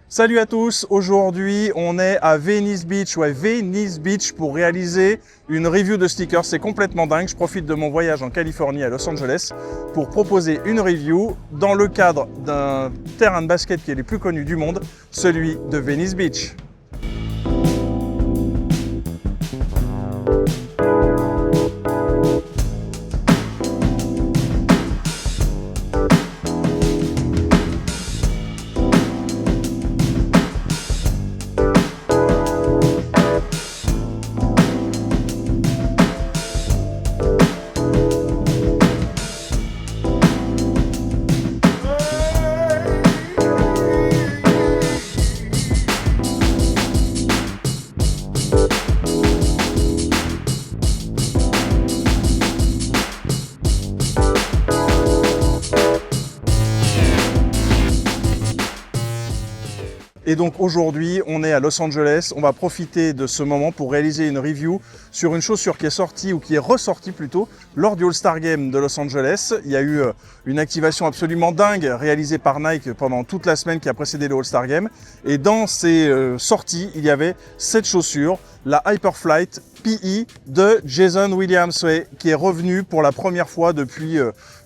Salut à tous, aujourd'hui on est à Venice Beach pour réaliser une review de sneakers. C'est complètement dingue, je profite de mon voyage en Californie à Los Angeles pour proposer une review dans le cadre d'un terrain de basket qui est le plus connu du monde, celui de Venice Beach. Et donc aujourd'hui, on est à Los Angeles. On va profiter de ce moment pour réaliser une review sur une chaussure qui est sortie, ou qui est ressortie plutôt, lors du All-Star Game de Los Angeles. Il y a eu une activation absolument dingue réalisée par Nike pendant toute la semaine qui a précédé le All-Star Game. Et dans ces sorties, il y avait cette chaussure, la Hyperflight PE de Jason Williams, qui est revenu pour la première fois depuis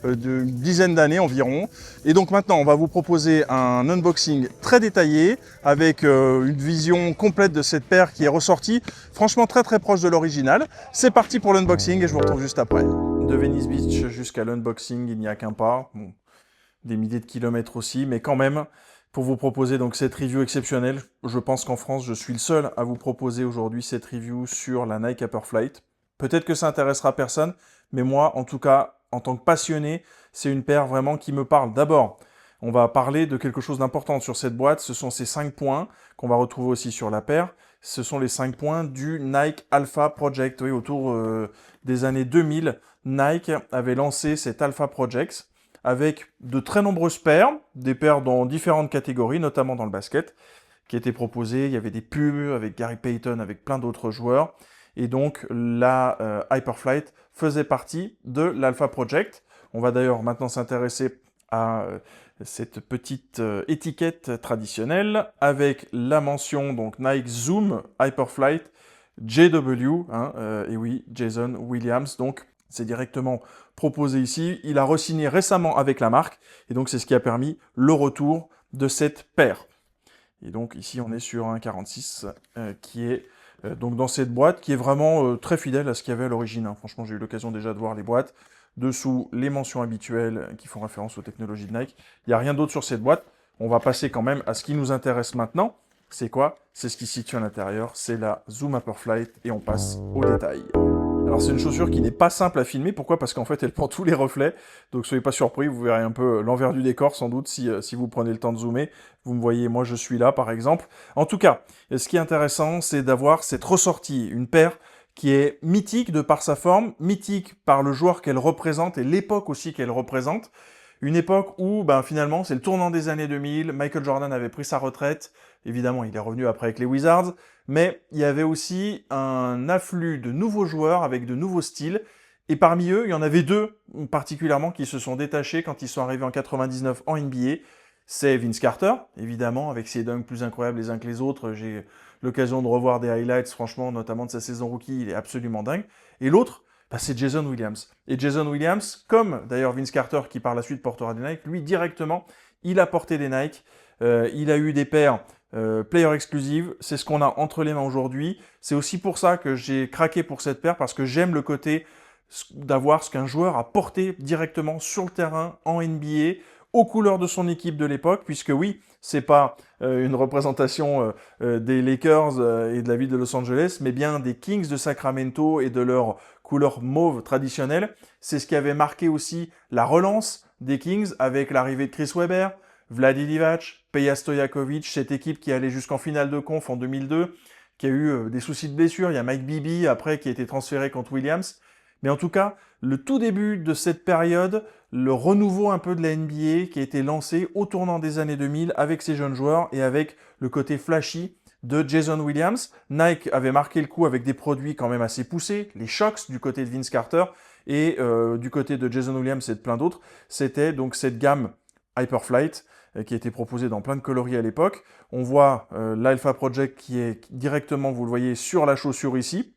une dizaine d'années environ. Et donc maintenant, on va vous proposer un unboxing très détaillé avec une vision complète de cette paire qui est ressortie, franchement très proche de l'original. C'est parti pour l'unboxing et je vous retrouve juste après. De Venice Beach jusqu'à l'unboxing, il n'y a qu'un pas, bon, des milliers de kilomètres aussi, mais quand même, pour vous proposer donc cette review exceptionnelle. Je pense qu'en France, je suis le seul à vous proposer aujourd'hui cette review sur la Nike Hyperflight. Peut-être que ça intéressera personne, mais moi, en tout cas, en tant que passionné, c'est une paire vraiment qui me parle. D'abord, on va parler de quelque chose d'important sur cette boîte. Ce sont ces 5 points qu'on va retrouver aussi sur la paire. Ce sont les 5 points du Nike Alpha Project. Oui, autour des années 2000, Nike avait lancé cet Alpha Project avec de très nombreuses paires, des paires dans différentes catégories, notamment dans le basket, qui étaient proposées. Il y avait des pubs avec Gary Payton, avec plein d'autres joueurs. Et donc, la Hyperflight faisait partie de l'Alpha Project. On va d'ailleurs maintenant s'intéresser à cette petite étiquette traditionnelle avec la mention donc Nike Zoom Hyperflight JW, et oui, Jason Williams, donc c'est directement proposé ici. Il a re-signé récemment avec la marque, et donc c'est ce qui a permis le retour de cette paire. Et donc ici on est sur un 46 qui est donc dans cette boîte, qui est vraiment très fidèle à ce qu'il y avait à l'origine. Franchement, j'ai eu l'occasion déjà de voir les boîtes. Dessous, les mentions habituelles qui font référence aux technologies de Nike. Il n'y a rien d'autre sur cette boîte. On va passer quand même à ce qui nous intéresse maintenant. C'est quoi? C'est ce qui se situe à l'intérieur. C'est la Zoom Hyperflight et on passe aux détails. Alors c'est une chaussure qui n'est pas simple à filmer. Pourquoi? Parce qu'en fait elle prend tous les reflets. Donc soyez pas surpris, vous verrez un peu l'envers du décor sans doute si vous prenez le temps de zoomer. Vous me voyez, moi je suis là par exemple. En tout cas, ce qui est intéressant, c'est d'avoir cette ressortie, une paire qui est mythique de par sa forme, mythique par le joueur qu'elle représente et l'époque aussi qu'elle représente. Une époque où, finalement, c'est le tournant des années 2000, Michael Jordan avait pris sa retraite, évidemment, il est revenu après avec les Wizards, mais il y avait aussi un afflux de nouveaux joueurs avec de nouveaux styles, et parmi eux, il y en avait deux particulièrement qui se sont détachés quand ils sont arrivés en 99 en NBA. C'est Vince Carter, évidemment, avec ses dunks plus incroyables les uns que les autres. J'ai l'occasion de revoir des highlights, franchement, notamment de sa saison rookie, il est absolument dingue. Et l'autre, c'est Jason Williams. Et Jason Williams, comme d'ailleurs Vince Carter qui par la suite portera des Nike, lui directement, il a porté des Nike. Il a eu des paires player exclusive, c'est ce qu'on a entre les mains aujourd'hui. C'est aussi pour ça que j'ai craqué pour cette paire, parce que j'aime le côté d'avoir ce qu'un joueur a porté directement sur le terrain en NBA, aux couleurs de son équipe de l'époque, puisque oui, c'est pas une représentation des Lakers et de la ville de Los Angeles, mais bien des Kings de Sacramento et de leur couleur mauve traditionnelle. C'est ce qui avait marqué aussi la relance des Kings avec l'arrivée de Chris Webber, Vlade Divac, Peja Stojakovic, cette équipe qui allait jusqu'en finale de conf en 2002, qui a eu des soucis de blessure. Il y a Mike Bibby après qui a été transféré contre Williams. Mais en tout cas, le tout début de cette période, le renouveau un peu de la NBA qui a été lancé au tournant des années 2000 avec ces jeunes joueurs et avec le côté flashy de Jason Williams. Nike avait marqué le coup avec des produits quand même assez poussés, les Shox du côté de Vince Carter et du côté de Jason Williams et de plein d'autres. C'était donc cette gamme Hyperflight qui a été proposé dans plein de coloris à l'époque. On voit l'Alpha Project qui est directement, vous le voyez, sur la chaussure ici,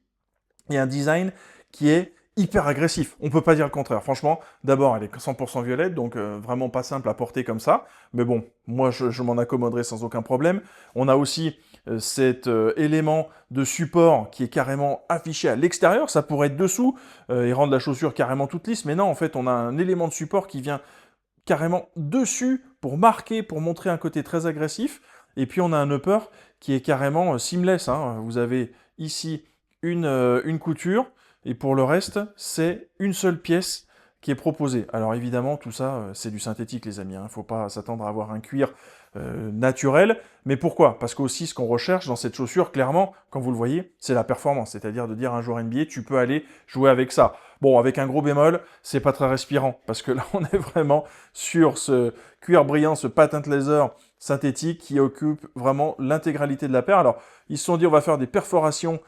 et un design qui est hyper agressif. On peut pas dire le contraire. Franchement, d'abord, elle est 100% violette, donc vraiment pas simple à porter comme ça. Mais bon, moi, je m'en accommoderai sans aucun problème. On a aussi cet élément de support qui est carrément affiché à l'extérieur. Ça pourrait être dessous et rendre la chaussure carrément toute lisse. Mais non, en fait, on a un élément de support qui vient carrément dessus pour marquer, pour montrer un côté très agressif. Et puis, on a un upper qui est carrément seamless, hein. Vous avez ici une couture. Et pour le reste, c'est une seule pièce qui est proposée. Alors évidemment, tout ça, c'est du synthétique, les amis. Il ne faut pas s'attendre à avoir un cuir naturel. Mais pourquoi? Parce qu'aussi, ce qu'on recherche dans cette chaussure, clairement, comme vous le voyez, c'est la performance. C'est-à-dire de dire à un joueur NBA, tu peux aller jouer avec ça. Bon, avec un gros bémol, c'est pas très respirant. Parce que là, on est vraiment sur ce cuir brillant, ce patent leather synthétique qui occupe vraiment l'intégralité de la paire. Alors, ils se sont dit, on va faire des perforations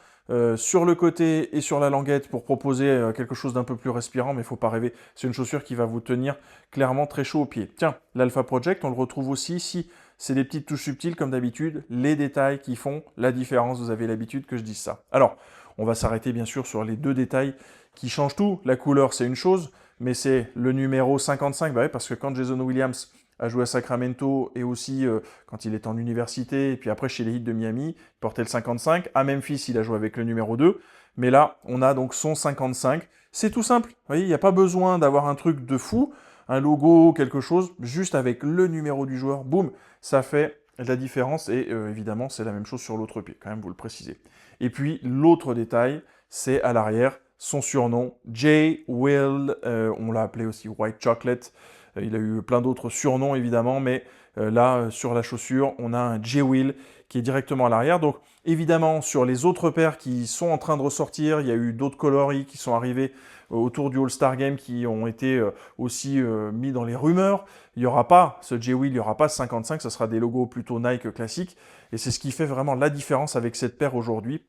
sur le côté et sur la languette pour proposer quelque chose d'un peu plus respirant, mais il ne faut pas rêver. C'est une chaussure qui va vous tenir clairement très chaud aux pieds. Tiens, l'Alpha Project, on le retrouve aussi ici. C'est des petites touches subtiles comme d'habitude, les détails qui font la différence. Vous avez l'habitude que je dise ça. Alors, on va s'arrêter bien sûr sur les deux détails qui changent tout. La couleur, c'est une chose, mais c'est le numéro 55, bah ouais, parce que quand Jason Williams a joué à Sacramento et aussi quand il était en université, et puis après chez les Heat de Miami, il portait le 55. À Memphis, il a joué avec le numéro 2. Mais là, on a donc son 55. C'est tout simple. Vous voyez, il n'y a pas besoin d'avoir un truc de fou, un logo, quelque chose, juste avec le numéro du joueur. Boum, ça fait la différence. Et évidemment, c'est la même chose sur l'autre pied, quand même, vous le précisez. Et puis, l'autre détail, c'est à l'arrière, son surnom, J. Will, on l'a appelé aussi White Chocolate. Il a eu plein d'autres surnoms, évidemment, mais là, sur la chaussure, on a un J-Will qui est directement à l'arrière. Donc, évidemment, sur les autres paires qui sont en train de ressortir, il y a eu d'autres coloris qui sont arrivés autour du All-Star Game qui ont été aussi mis dans les rumeurs. Il n'y aura pas ce J-Will, il n'y aura pas ce 55, ce sera des logos plutôt Nike classiques. Et c'est ce qui fait vraiment la différence avec cette paire aujourd'hui,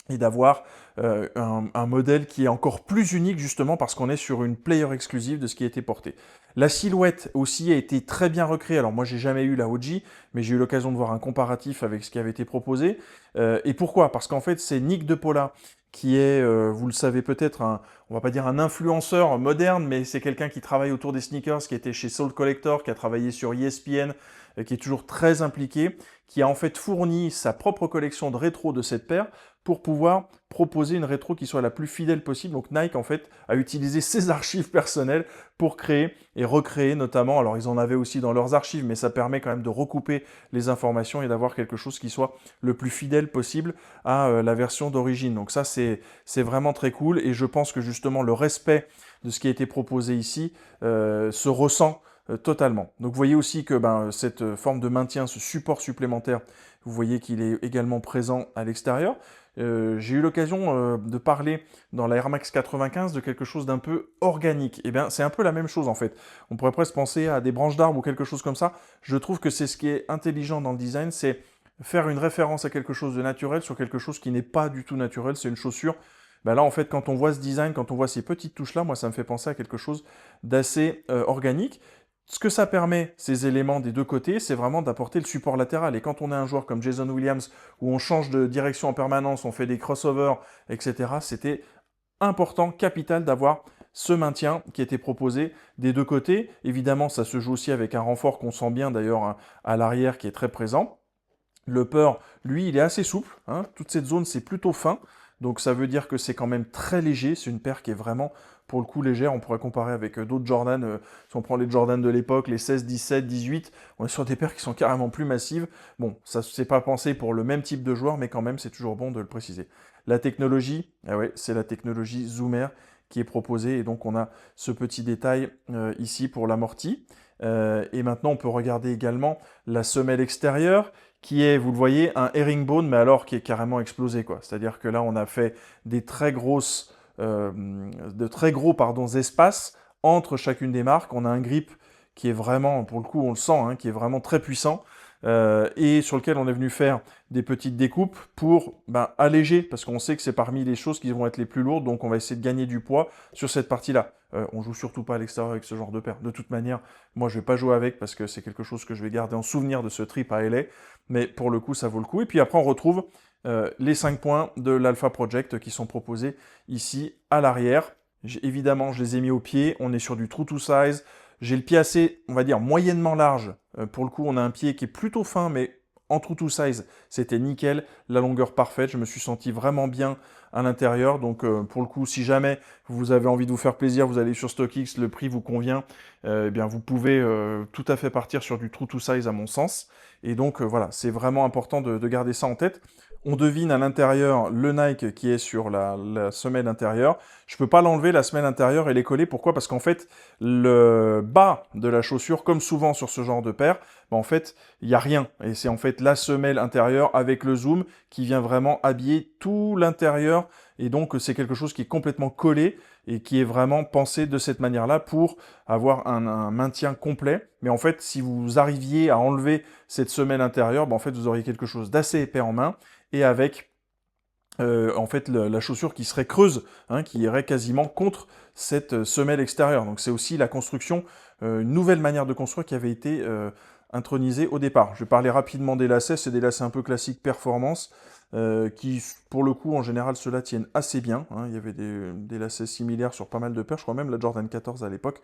et d'avoir un modèle qui est encore plus unique justement parce qu'on est sur une player exclusive de ce qui a été porté. La silhouette aussi a été très bien recréée. Alors moi j'ai jamais eu la OG, mais j'ai eu l'occasion de voir un comparatif avec ce qui avait été proposé. Et pourquoi? Parce qu'en fait c'est Nick De Paula qui est, vous le savez peut-être, on va pas dire un influenceur moderne, mais c'est quelqu'un qui travaille autour des sneakers, qui était chez Soul Collector, qui a travaillé sur ESPN, qui est toujours très impliqué, qui a en fait fourni sa propre collection de rétro de cette paire pour pouvoir proposer une rétro qui soit la plus fidèle possible. Donc Nike en fait a utilisé ses archives personnelles pour créer et recréer notamment, alors ils en avaient aussi dans leurs archives, mais ça permet quand même de recouper les informations et d'avoir quelque chose qui soit le plus fidèle possible à la version d'origine. Donc ça c'est vraiment très cool et je pense que justement le respect de ce qui a été proposé ici se ressent totalement. Donc vous voyez aussi que cette forme de maintien, ce support supplémentaire, vous voyez qu'il est également présent à l'extérieur. J'ai eu l'occasion de parler dans la Air Max 95 de quelque chose d'un peu organique. Et bien c'est un peu la même chose en fait. On pourrait presque penser à des branches d'arbres ou quelque chose comme ça. Je trouve que c'est ce qui est intelligent dans le design, c'est faire une référence à quelque chose de naturel sur quelque chose qui n'est pas du tout naturel. C'est une chaussure. Ben là, en fait, quand on voit ce design, quand on voit ces petites touches-là, moi, ça me fait penser à quelque chose d'assez organique. Ce que ça permet, ces éléments des deux côtés, c'est vraiment d'apporter le support latéral. Et quand on a un joueur comme Jason Williams, où on change de direction en permanence, on fait des crossovers, etc., c'était important, capital d'avoir ce maintien qui était proposé des deux côtés. Évidemment, ça se joue aussi avec un renfort qu'on sent bien d'ailleurs à l'arrière qui est très présent. Le upper, lui, il est assez souple. Hein. Toute cette zone, c'est plutôt fin. Donc ça veut dire que c'est quand même très léger. C'est une paire qui est vraiment, pour le coup, légère. On pourrait comparer avec d'autres Jordan. Si on prend les Jordan de l'époque, les 16, 17, 18, on est sur des paires qui sont carrément plus massives. Bon, ça c'est pas pensé pour le même type de joueur, mais quand même, c'est toujours bon de le préciser. La technologie, ah ouais, c'est la technologie Zoomer qui est proposée. Et donc on a ce petit détail ici pour l'amorti. Et maintenant, on peut regarder également la semelle extérieure qui est, vous le voyez, un herringbone, mais alors qui est carrément explosé, quoi. C'est-à-dire que là, on a fait de très gros espaces entre chacune des marques. On a un grip qui est vraiment, pour le coup, on le sent, hein, qui est vraiment très puissant. et sur lequel on est venu faire des petites découpes pour alléger, parce qu'on sait que c'est parmi les choses qui vont être les plus lourdes, donc on va essayer de gagner du poids sur cette partie-là. On joue surtout pas à l'extérieur avec ce genre de paire. De toute manière, moi je vais pas jouer avec parce que c'est quelque chose que je vais garder en souvenir de ce trip à LA, mais pour le coup ça vaut le coup. Et puis après on retrouve les 5 points de l'Alpha Project qui sont proposés ici à l'arrière. Évidemment, je les ai mis au pied, on est sur du true to size. J'ai le pied assez, on va dire, moyennement large. Pour le coup, on a un pied qui est plutôt fin, mais en true to size, c'était nickel. La longueur parfaite, je me suis senti vraiment bien à l'intérieur. Donc, pour le coup, si jamais vous avez envie de vous faire plaisir, vous allez sur StockX, le prix vous convient, eh bien, vous pouvez tout à fait partir sur du true to size à mon sens. Et donc, voilà, c'est vraiment important de garder ça en tête. On devine à l'intérieur le Nike qui est sur la semelle intérieure. Je ne peux pas l'enlever, la semelle intérieure, elle est collée. Pourquoi? Parce qu'en fait, le bas de la chaussure, comme souvent sur ce genre de paire, en fait, il n'y a rien. Et c'est en fait la semelle intérieure avec le zoom qui vient vraiment habiller tout l'intérieur. Et donc, c'est quelque chose qui est complètement collé et qui est vraiment pensé de cette manière-là pour avoir un maintien complet. Mais en fait, si vous arriviez à enlever cette semelle intérieure, en fait, vous auriez quelque chose d'assez épais en main et avec en fait la chaussure qui serait creuse, qui irait quasiment contre cette semelle extérieure. Donc c'est aussi la construction, une nouvelle manière de construire qui avait été intronisée au départ. Je vais parler rapidement des lacets, c'est des lacets un peu classiques performance, qui pour le coup en général ceux-là tiennent assez bien. Il y avait des lacets similaires sur pas mal de paires, je crois même la Jordan 14 à l'époque,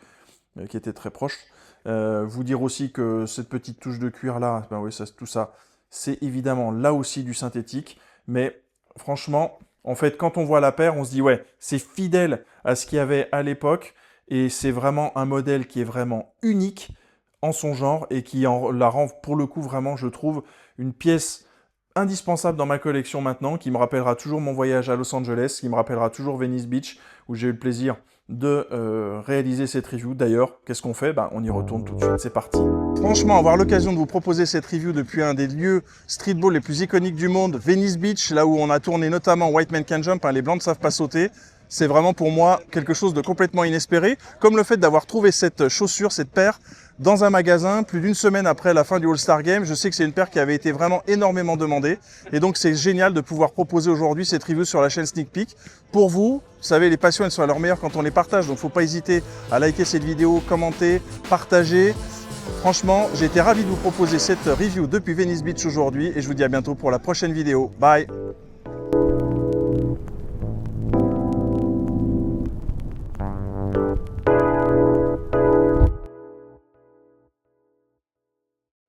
qui était très proche. Vous dire aussi que cette petite touche de cuir là, oui, tout ça, c'est évidemment là aussi du synthétique, mais franchement, en fait, quand on voit la paire, on se dit ouais, c'est fidèle à ce qu'il y avait à l'époque, et c'est vraiment un modèle qui est vraiment unique en son genre, et qui la rend pour le coup vraiment, je trouve, une pièce indispensable dans ma collection maintenant, qui me rappellera toujours mon voyage à Los Angeles, qui me rappellera toujours Venice Beach, où j'ai eu le plaisir de réaliser cette review. D'ailleurs, qu'est-ce qu'on fait? On y retourne tout de suite, c'est parti. Franchement, avoir l'occasion de vous proposer cette review depuis un des lieux streetball les plus iconiques du monde, Venice Beach, là où on a tourné notamment White Man Can Jump, les Blancs ne savent pas sauter, c'est vraiment pour moi quelque chose de complètement inespéré, comme le fait d'avoir trouvé cette chaussure, cette paire, dans un magasin plus d'une semaine après la fin du All-Star Game. Je sais que c'est une paire qui avait été vraiment énormément demandée, et donc c'est génial de pouvoir proposer aujourd'hui cette review sur la chaîne Sneak Peek. Pour vous, vous savez, les passions elles sont à leur meilleur quand on les partage, donc faut pas hésiter à liker cette vidéo, commenter, partager. Franchement, j'ai été ravi de vous proposer cette review depuis Venice Beach aujourd'hui, et je vous dis à bientôt pour la prochaine vidéo. Bye!